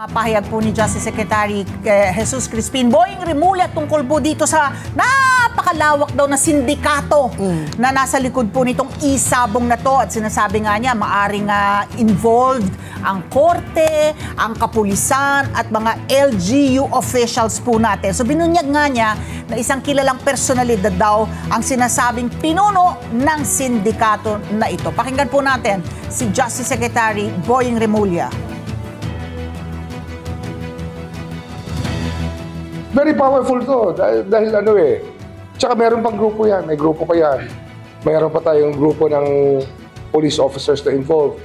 Pahayag po ni Justice Secretary Jesus Crispin Boying Remulla tungkol po dito sa napakalawak daw na sindikato na nasa likod po nitong isabong na to. At sinasabi nga niya, maaring involved ang korte, ang kapulisan at mga LGU officials po natin. So binunyag nga niya na isang kilalang personalidad daw ang sinasabing pinuno ng sindikato na ito. Pakinggan po natin si Justice Secretary Boying Remulla. Very powerful to, dahil ano tsaka meron pang grupo yan, may grupo pa yan. Mayroon pa tayong grupo ng police officers na involved.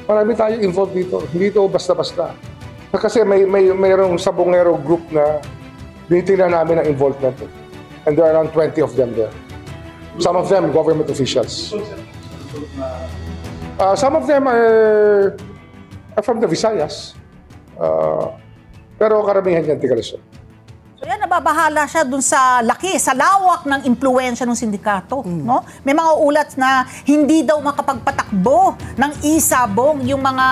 Marami tayong involved dito, hindi ito basta-basta. Kasi mayroong sabongero group na tinitingnan namin ang involvement. And there are around 20 of them there. Some of them government officials. Some of them are from the Visayas. Pero karamihan yan, Tiga Luzon. So yan, nababahala siya dun sa laki, sa lawak ng impluwensya ng sindikato. No? May mga ulat na hindi daw makapagpatakbo ng isabong yung mga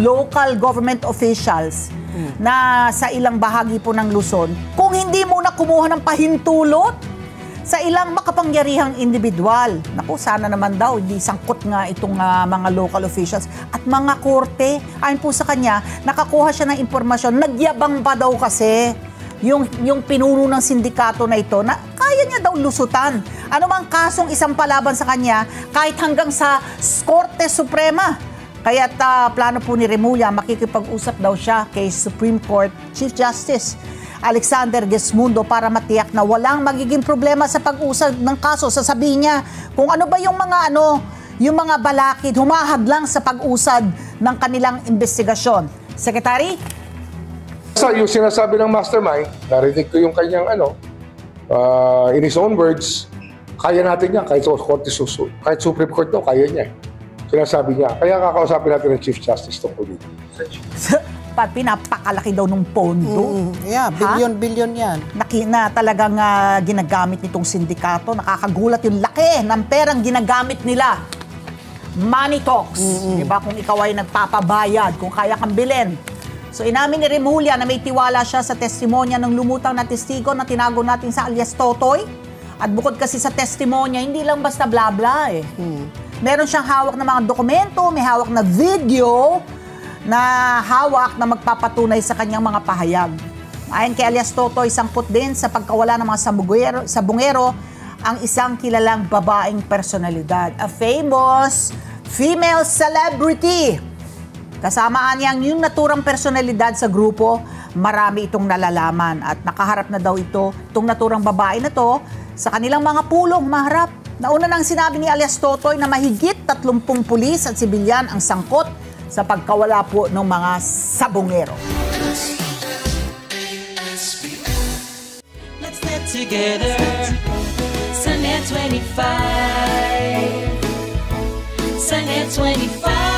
local government officials na sa ilang bahagi po ng Luzon kung hindi muna kumuha ng pahintulot sa ilang makapangyarihang individual. Naku, sana naman daw, hindi sangkot nga itong mga local officials at mga korte. Ayon po sa kanya, nakakuha siya ng impormasyon, nagyabang pa daw kasi yung pinuno ng sindikato na ito na kaya niya daw lusutan. Ano mang kasong isang palaban sa kanya, kahit hanggang sa Korte Suprema. Kaya't plano po ni Remulla, makikipag-usap daw siya kay Supreme Court Chief Justice Alexander Gesmundo para matiyak na walang magiging problema sa pag-usap ng kaso. Sasabihin niya kung ano ba yung mga balakid humahadlang sa pag-usad ng kanilang investigasyon. Secretary? Yung sinasabi ng mastermind, narinig ko yung kanyang in his own words, kaya natin yan, kahit kahit Supreme Court daw, kaya niya. Sinasabi niya, kaya kakausapin natin ng Chief Justice tungkol dito. Pinapakalaki daw ng pondo. Yeah, billion yan. Na talagang ginagamit nitong sindikato. Nakakagulat yung laki ng perang ginagamit nila. Money talks. Diba? Kung ikaw ay nagpapabayad, kung kaya kang bilhin. So inamin ni Remulla na may tiwala siya sa testimonya ng lumutang na testigo na tinago natin sa alias Totoy. At bukod kasi sa testimonya, hindi lang basta bla-bla Meron siyang hawak na mga dokumento, may hawak na video na hawak na magpapatunay sa kanyang mga pahayag. Ayon kay alias Totoy, sangkot din sa pagkawala ng mga sabongero ang isang kilalang babaeng personalidad, a famous female celebrity. Kasamaan niyang yung naturang personalidad sa grupo, marami itong nalalaman at nakaharap na daw itong naturang babae na to sa kanilang mga pulong maharap. Nauna nang sinabi ni alias Totoy na mahigit 30 pulis at sibilyan ang sangkot sa pagkawala po ng mga sabongero. Let's get together Sunnet 25 Sunnet 25